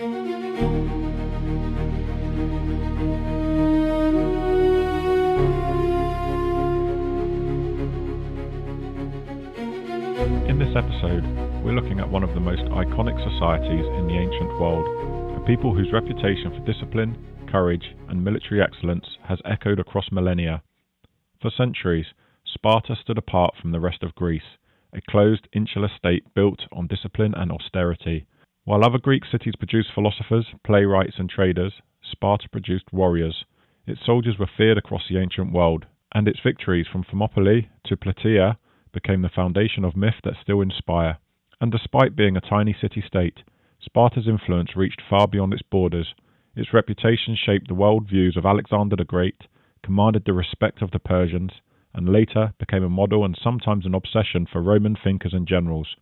In this episode, we're looking at one of the most iconic societies in the ancient world, a people whose reputation for discipline, courage, and military excellence has echoed across millennia. For centuries, Sparta stood apart from the rest of Greece, a closed, insular state built on discipline and austerity. While other Greek cities produced philosophers, playwrights, and traders, Sparta produced warriors. Its soldiers were feared across the ancient world, and its victories from Thermopylae to Plataea became the foundation of myth that still inspire. And despite being a tiny city-state, Sparta's influence reached far beyond its borders. Its reputation shaped the world views of Alexander the Great, commanded the respect of the Persians, and later became a model and sometimes an obsession for Roman thinkers and generals.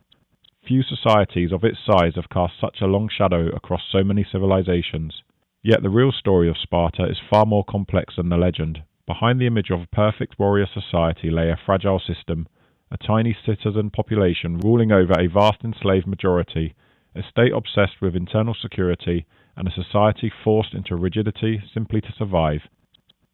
Few societies of its size have cast such a long shadow across so many civilizations. Yet the real story of Sparta is far more complex than the legend. Behind the image of a perfect warrior society lay a fragile system, a tiny citizen population ruling over a vast enslaved majority, a state obsessed with internal security, and a society forced into rigidity simply to survive.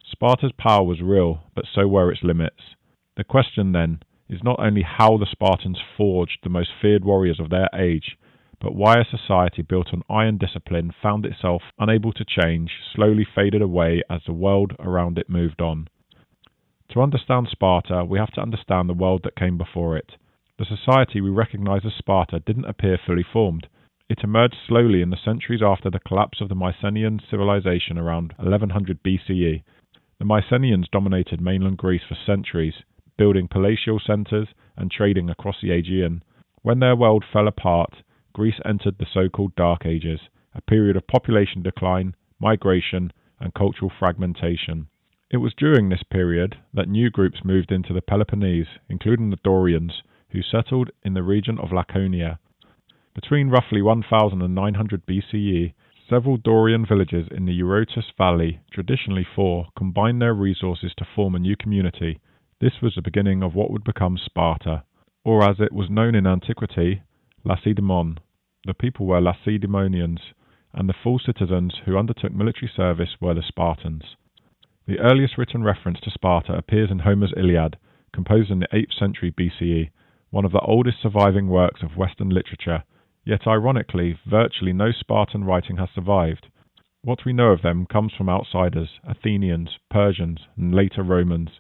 Sparta's power was real, but so were its limits. The question, then, is not only how the Spartans forged the most feared warriors of their age, but why a society built on iron discipline found itself unable to change, slowly faded away as the world around it moved on. To understand Sparta, we have to understand the world that came before it. The society we recognize as Sparta didn't appear fully formed. It emerged slowly in the centuries after the collapse of the Mycenaean civilization around 1100 BCE. The Mycenaeans dominated mainland Greece for centuries, building palatial centres and trading across the Aegean. When their world fell apart, Greece entered the so-called Dark Ages, a period of population decline, migration, and cultural fragmentation. It was during this period that new groups moved into the Peloponnese, including the Dorians, who settled in the region of Laconia. Between roughly 1900 BCE, several Dorian villages in the Eurotas Valley, traditionally four, combined their resources to form a new community. This was the beginning of what would become Sparta, or as it was known in antiquity, Lacedaemon. The people were Lacedaemonians, and the full citizens who undertook military service were the Spartans. The earliest written reference to Sparta appears in Homer's Iliad, composed in the 8th century BCE, one of the oldest surviving works of Western literature, yet ironically, virtually no Spartan writing has survived. What we know of them comes from outsiders, Athenians, Persians, and later Romans,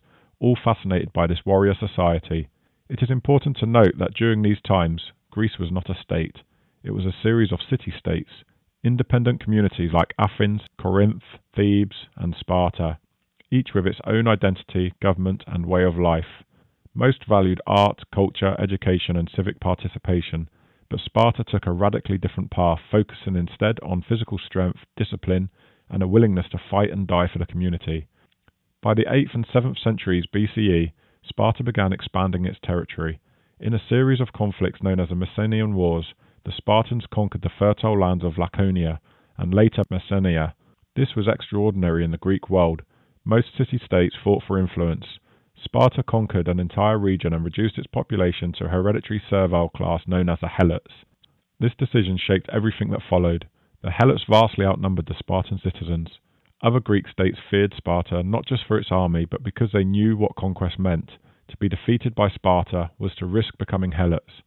all fascinated by this warrior society. It is important to note that during these times, Greece was not a state. It was a series of city-states, independent communities like Athens, Corinth, Thebes, and Sparta, each with its own identity, government, and way of life. Most valued art, culture, education, and civic participation, but Sparta took a radically different path, focusing instead on physical strength, discipline, and a willingness to fight and die for the community. By the 8th and 7th centuries BCE, Sparta began expanding its territory. In a series of conflicts known as the Mycenaean Wars, the Spartans conquered the fertile lands of Laconia, and later Messenia. This was extraordinary in the Greek world. Most city-states fought for influence. Sparta conquered an entire region and reduced its population to a hereditary servile class known as the Helots. This decision shaped everything that followed. The Helots vastly outnumbered the Spartan citizens. Other Greek states feared Sparta not just for its army, but because they knew what conquest meant. To be defeated by Sparta was to risk becoming Helots.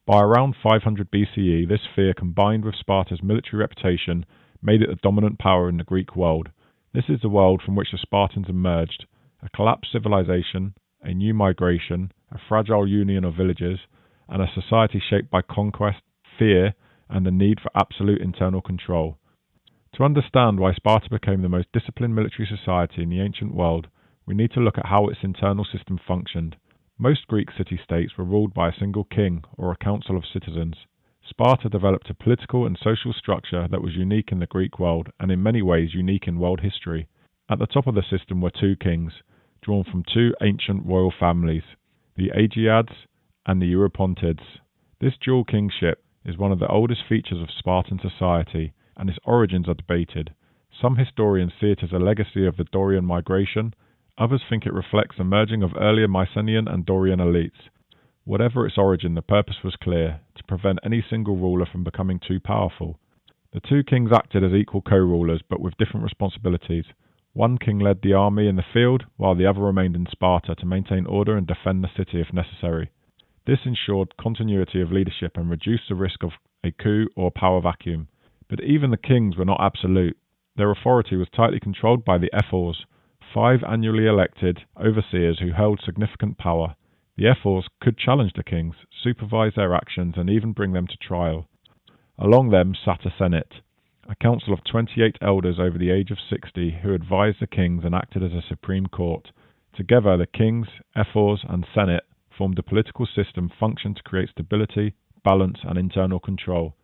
By around 500 BCE, this fear combined with Sparta's military reputation made it the dominant power in the Greek world. This is the world from which the Spartans emerged, a collapsed civilization, a new migration, a fragile union of villages, and a society shaped by conquest, fear, and the need for absolute internal control. To understand why Sparta became the most disciplined military society in the ancient world, we need to look at how its internal system functioned. Most Greek city-states were ruled by a single king or a council of citizens. Sparta developed a political and social structure that was unique in the Greek world and in many ways unique in world history. At the top of the system were two kings, drawn from two ancient royal families, the Aeacids and the Eurypontids. This dual kingship is one of the oldest features of Spartan society, and its origins are debated. Some historians see it as a legacy of the Dorian migration, others think it reflects the merging of earlier Mycenaean and Dorian elites. Whatever its origin, the purpose was clear: to prevent any single ruler from becoming too powerful. The two kings acted as equal co-rulers, but with different responsibilities. One king led the army in the field, while the other remained in Sparta to maintain order and defend the city if necessary. This ensured continuity of leadership and reduced the risk of a coup or power vacuum. But even the kings were not absolute. Their authority was tightly controlled by the ephors, 5 annually elected overseers who held significant power. The ephors could challenge the kings, supervise their actions, and even bring them to trial. Along them sat a senate, a council of 28 elders over the age of 60 who advised the kings and acted as a supreme court. Together, the kings, ephors, and senate formed a political system functioned to create stability, balance, and internal control.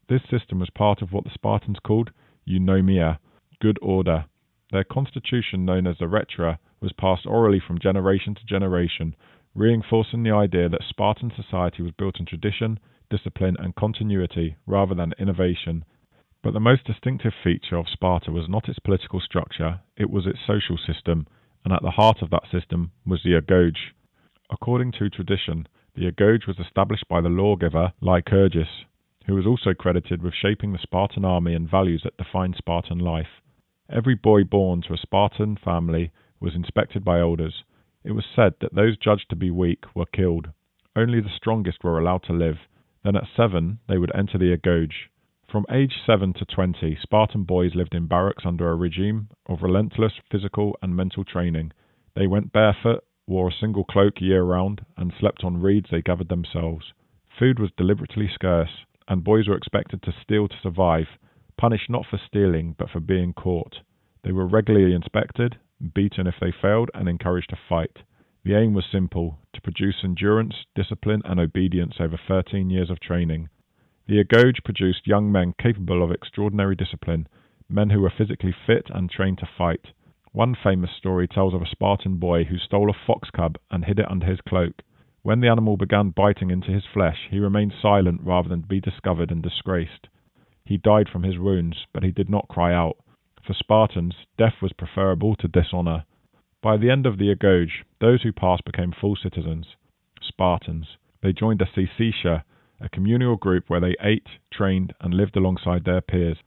This system was part of what the Spartans called eunomia, good order. Their constitution, known as the rhetra, was passed orally from generation to generation, reinforcing the idea that Spartan society was built on tradition, discipline, and continuity rather than innovation. But the most distinctive feature of Sparta was not its political structure, it was its social system, and at the heart of that system was the agoge. According to tradition, the agoge was established by the lawgiver Lycurgus, who was also credited with shaping the Spartan army and values that defined Spartan life. Every boy born to a Spartan family was inspected by elders. It was said that those judged to be weak were killed. Only the strongest were allowed to live. Then at 7 they would enter the agoge. From age 7 to 20, Spartan boys lived in barracks under a regime of relentless physical and mental training. They went barefoot, wore a single cloak year-round, and slept on reeds they gathered themselves. Food was deliberately scarce, and boys were expected to steal to survive, punished not for stealing, but for being caught. They were regularly inspected, beaten if they failed, and encouraged to fight. The aim was simple, to produce endurance, discipline, and obedience over 13 years of training. The agoge produced young men capable of extraordinary discipline, men who were physically fit and trained to fight. One famous story tells of a Spartan boy who stole a fox cub and hid it under his cloak. When the animal began biting into his flesh, he remained silent rather than be discovered and disgraced. He died from his wounds, but he did not cry out. For Spartans, death was preferable to dishonour. By the end of the agoge, those who passed became full citizens. Spartans. They joined a citizenship, a communal group where they ate, trained, and lived alongside their peers.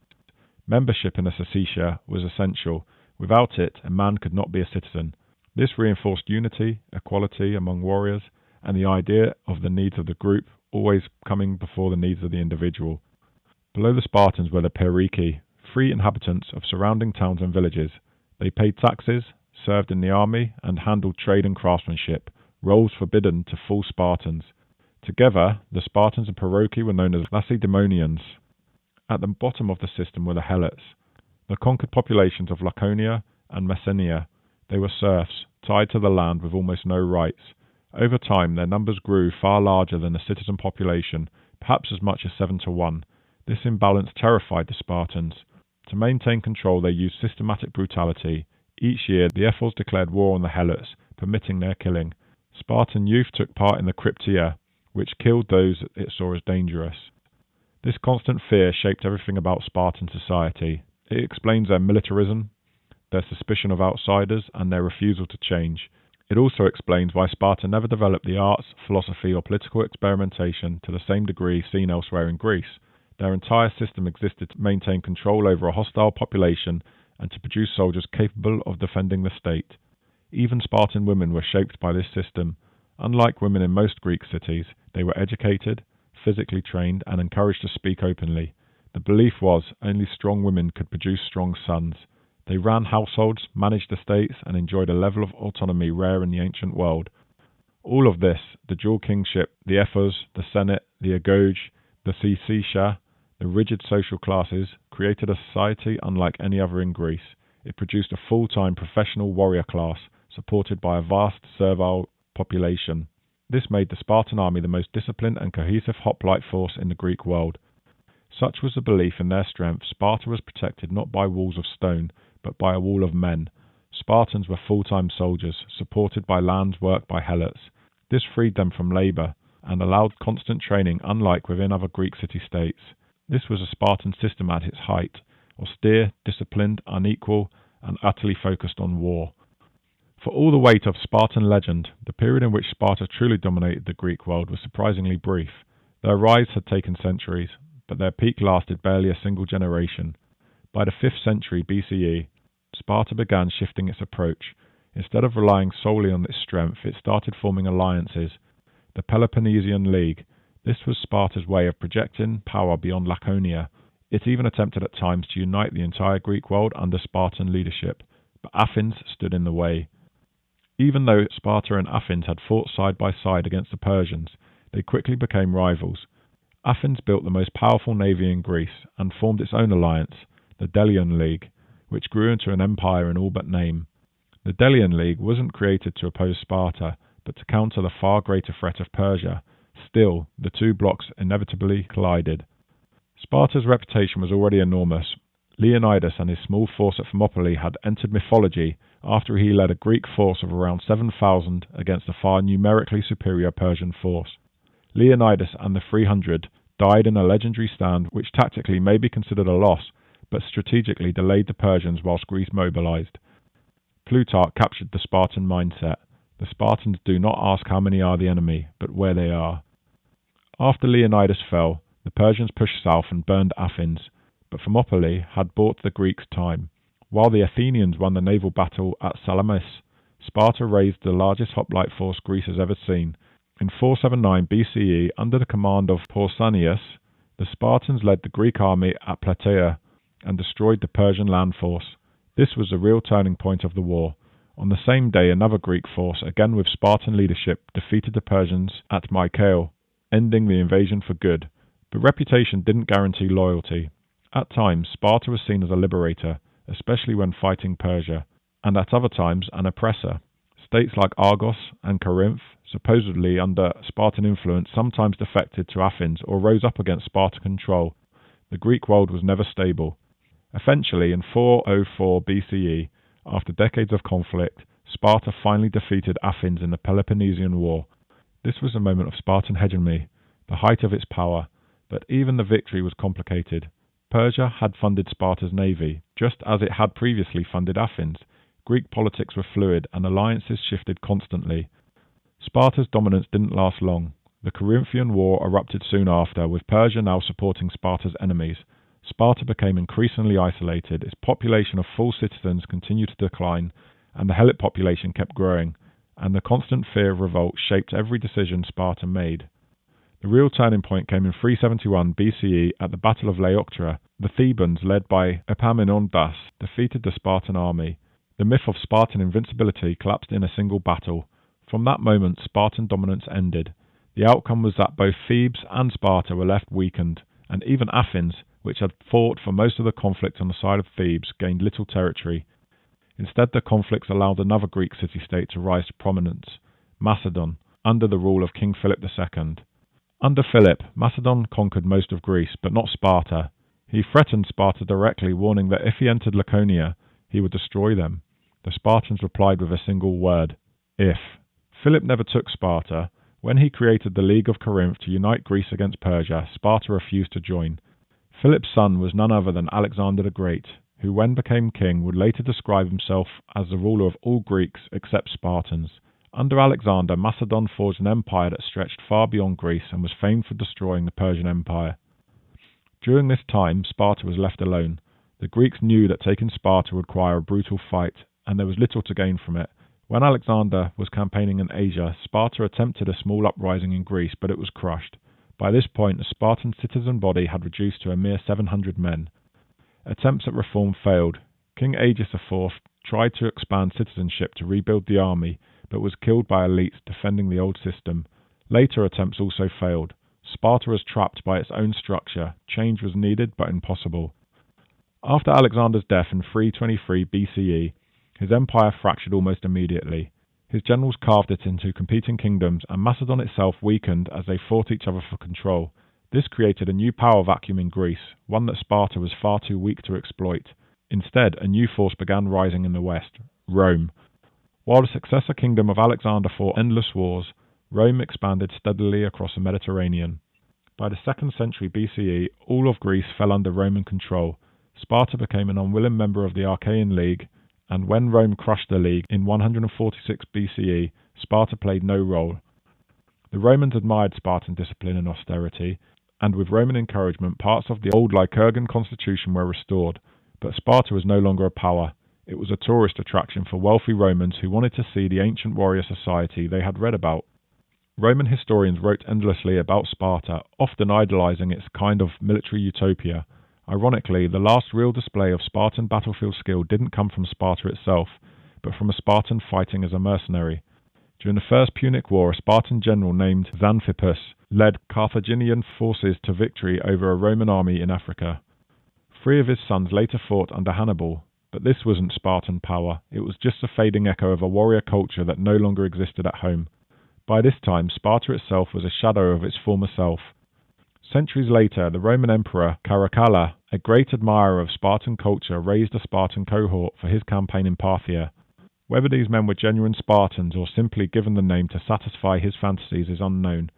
Membership in a citizenship was essential. Without it, a man could not be a citizen. This reinforced unity, equality among warriors, and the idea of the needs of the group always coming before the needs of the individual. Below the Spartans were the Periki, free inhabitants of surrounding towns and villages. They paid taxes, served in the army, and handled trade and craftsmanship, roles forbidden to full Spartans. Together, the Spartans and Periki were known as Lacedaemonians. At the bottom of the system were the Helots, the conquered populations of Laconia and Messenia. They were serfs, tied to the land with almost no rights. Over time, their numbers grew far larger than the citizen population, perhaps as much as 7 to 1. This imbalance terrified the Spartans. To maintain control, they used systematic brutality. Each year, the ephors declared war on the Helots, permitting their killing. Spartan youth took part in the Cryptia, which killed those it saw as dangerous. This constant fear shaped everything about Spartan society. It explains their militarism, their suspicion of outsiders, and their refusal to change. It also explains why Sparta never developed the arts, philosophy, or political experimentation to the same degree seen elsewhere in Greece. Their entire system existed to maintain control over a hostile population and to produce soldiers capable of defending the state. Even Spartan women were shaped by this system. Unlike women in most Greek cities, they were educated, physically trained, and encouraged to speak openly. The belief was only strong women could produce strong sons. They ran households, managed estates, and enjoyed a level of autonomy rare in the ancient world. All of this, the dual kingship, the ephors, the senate, the agoge, the citizenship, the rigid social classes, created a society unlike any other in Greece. It produced a full-time professional warrior class, supported by a vast servile population. This made the Spartan army the most disciplined and cohesive hoplite force in the Greek world. Such was the belief in their strength, Sparta was protected not by walls of stone, but by a wall of men. Spartans were full-time soldiers, supported by lands worked by Helots. This freed them from labour, and allowed constant training unlike within other Greek city-states. This was a Spartan system at its height, austere, disciplined, unequal, and utterly focused on war. For all the weight of Spartan legend, the period in which Sparta truly dominated the Greek world was surprisingly brief. Their rise had taken centuries. but their peak lasted barely a single generation. By the 5th century BCE, Sparta began shifting its approach. Instead of relying solely on its strength, it started forming alliances. The Peloponnesian League. This was Sparta's way of projecting power beyond Laconia. It even attempted at times to unite the entire Greek world under Spartan leadership, but Athens stood in the way. Even though Sparta and Athens had fought side by side against the Persians, they quickly became rivals. Athens built the most powerful navy in Greece and formed its own alliance, the Delian League, which grew into an empire in all but name. The Delian League wasn't created to oppose Sparta, but to counter the far greater threat of Persia. Still, the two blocs inevitably collided. Sparta's reputation was already enormous. Leonidas and his small force at Thermopylae had entered mythology after he led a Greek force of around 7,000 against a far numerically superior Persian force. Leonidas and the 300 died in a legendary stand which tactically may be considered a loss, but strategically delayed the Persians whilst Greece mobilized. Plutarch captured the Spartan mindset. The Spartans do not ask how many are the enemy, but where they are. After Leonidas fell, the Persians pushed south and burned Athens, but Thermopylae had bought the Greeks time. While the Athenians won the naval battle at Salamis, Sparta raised the largest hoplite force Greece has ever seen. In 479 BCE, under the command of Pausanias, the Spartans led the Greek army at Plataea and destroyed the Persian land force. This was the real turning point of the war. On the same day, another Greek force, again with Spartan leadership, defeated the Persians at Mycale, ending the invasion for good. But reputation didn't guarantee loyalty. At times, Sparta was seen as a liberator, especially when fighting Persia, and at other times an oppressor. States like Argos and Corinth, supposedly under Spartan influence, sometimes defected to Athens or rose up against Spartan control. The Greek world was never stable. Eventually, in 404 BCE, after decades of conflict, Sparta finally defeated Athens in the Peloponnesian War. This was a moment of Spartan hegemony, the height of its power, but even the victory was complicated. Persia had funded Sparta's navy, just as it had previously funded Athens. Greek politics were fluid and alliances shifted constantly. Sparta's dominance didn't last long. The Corinthian War erupted soon after, with Persia now supporting Sparta's enemies. Sparta became increasingly isolated, its population of full citizens continued to decline, and the Hellenic population kept growing, and the constant fear of revolt shaped every decision Sparta made. The real turning point came in 371 BCE at the Battle of Leuctra. The Thebans, led by Epaminondas, defeated the Spartan army. The myth of Spartan invincibility collapsed in a single battle. From that moment, Spartan dominance ended. The outcome was that both Thebes and Sparta were left weakened, and even Athens, which had fought for most of the conflict on the side of Thebes, gained little territory. Instead, the conflicts allowed another Greek city-state to rise to prominence, Macedon, under the rule of King Philip II. Under Philip, Macedon conquered most of Greece, but not Sparta. He threatened Sparta directly, warning that if he entered Laconia, he would destroy them. The Spartans replied with a single word: if. Philip never took Sparta. When he created the League of Corinth to unite Greece against Persia, Sparta refused to join. Philip's son was none other than Alexander the Great, who when became king would later describe himself as the ruler of all Greeks except Spartans. Under Alexander, Macedon forged an empire that stretched far beyond Greece and was famed for destroying the Persian Empire. During this time, Sparta was left alone. The Greeks knew that taking Sparta would require a brutal fight, and there was little to gain from it. When Alexander was campaigning in Asia, Sparta attempted a small uprising in Greece, but it was crushed. By this point, the Spartan citizen body had reduced to a mere 700 men. Attempts at reform failed. King Aegeus IV tried to expand citizenship to rebuild the army, but was killed by elites defending the old system. Later attempts also failed. Sparta was trapped by its own structure. Change was needed, but impossible. After Alexander's death in 323 BCE, his empire fractured almost immediately. His generals carved it into competing kingdoms, and Macedon itself weakened as they fought each other for control. This created a new power vacuum in Greece, one that Sparta was far too weak to exploit. Instead, a new force began rising in the west: Rome. While the successor kingdom of Alexander fought endless wars, Rome expanded steadily across the Mediterranean. By the 2nd century BCE, all of Greece fell under Roman control. Sparta became an unwilling member of the Achaean League, and when Rome crushed the League in 146 BCE, Sparta played no role. The Romans admired Spartan discipline and austerity. and with Roman encouragement, parts of the old Lycurgan constitution were restored, but Sparta was no longer a power. It was a tourist attraction for wealthy Romans who wanted to see the ancient warrior society they had read about. Roman historians wrote endlessly about Sparta, often idolizing its kind of military utopia. Ironically, the last real display of Spartan battlefield skill didn't come from Sparta itself, but from a Spartan fighting as a mercenary. During the First Punic War, a Spartan general named Xanthippus led Carthaginian forces to victory over a Roman army in Africa. 3 of his sons later fought under Hannibal, but this wasn't Spartan power. It was just a fading echo of a warrior culture that no longer existed at home. By this time, Sparta itself was a shadow of its former self. Centuries later, the Roman Emperor Caracalla, a great admirer of Spartan culture, raised a Spartan cohort for his campaign in Parthia. Whether these men were genuine Spartans or simply given the name to satisfy his fantasies is unknown.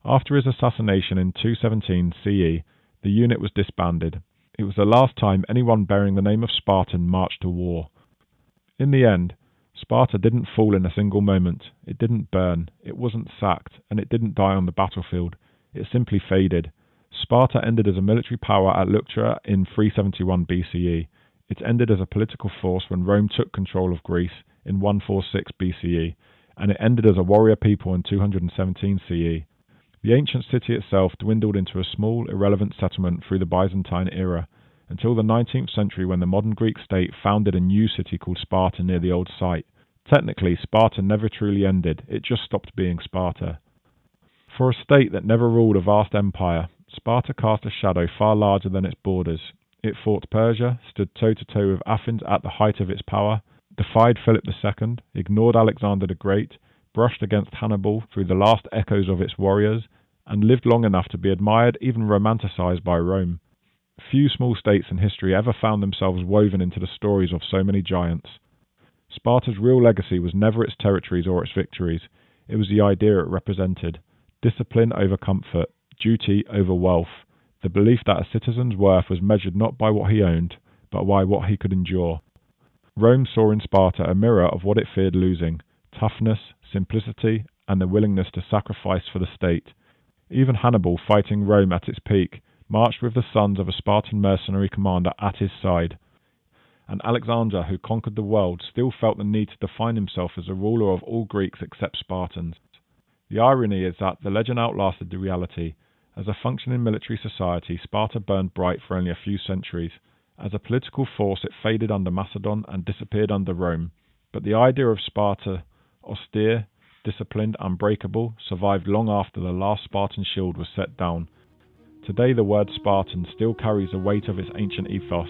After his assassination in 217 CE, the unit was disbanded. It was the last time anyone bearing the name of Spartan marched to war. In the end, Sparta didn't fall in a single moment. It didn't burn, it wasn't sacked, and it didn't die on the battlefield. It simply faded. Sparta ended as a military power at Leuctra in 371 BCE. It ended as a political force when Rome took control of Greece in 146 BCE, and it ended as a warrior people in 217 CE. The ancient city itself dwindled into a small, irrelevant settlement through the Byzantine era, until the 19th century when the modern Greek state founded a new city called Sparta near the old site. Technically, Sparta never truly ended, it just stopped being Sparta. For a state that never ruled a vast empire, Sparta cast a shadow far larger than its borders. It fought Persia, stood toe-to-toe with Athens at the height of its power, defied Philip II, ignored Alexander the Great, brushed against Hannibal through the last echoes of its warriors, and lived long enough to be admired, even romanticized by Rome. Few small states in history ever found themselves woven into the stories of so many giants. Sparta's real legacy was never its territories or its victories. It was the idea it represented: discipline over comfort, duty over wealth, the belief that a citizen's worth was measured not by what he owned, but by what he could endure. Rome saw in Sparta a mirror of what it feared losing: toughness, simplicity, and the willingness to sacrifice for the state. Even Hannibal, fighting Rome at its peak, marched with the sons of a Spartan mercenary commander at his side. And Alexander, who conquered the world, still felt the need to define himself as a ruler of all Greeks except Spartans. The irony is that the legend outlasted the reality. As a functioning military society, Sparta burned bright for only a few centuries. As a political force, it faded under Macedon and disappeared under Rome. But the idea of Sparta, austere, disciplined, unbreakable, survived long after the last Spartan shield was set down. Today the word Spartan still carries the weight of its ancient ethos,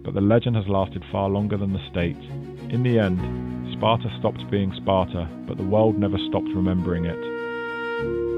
but the legend has lasted far longer than the state. In the end, Sparta stopped being Sparta, but the world never stopped remembering it.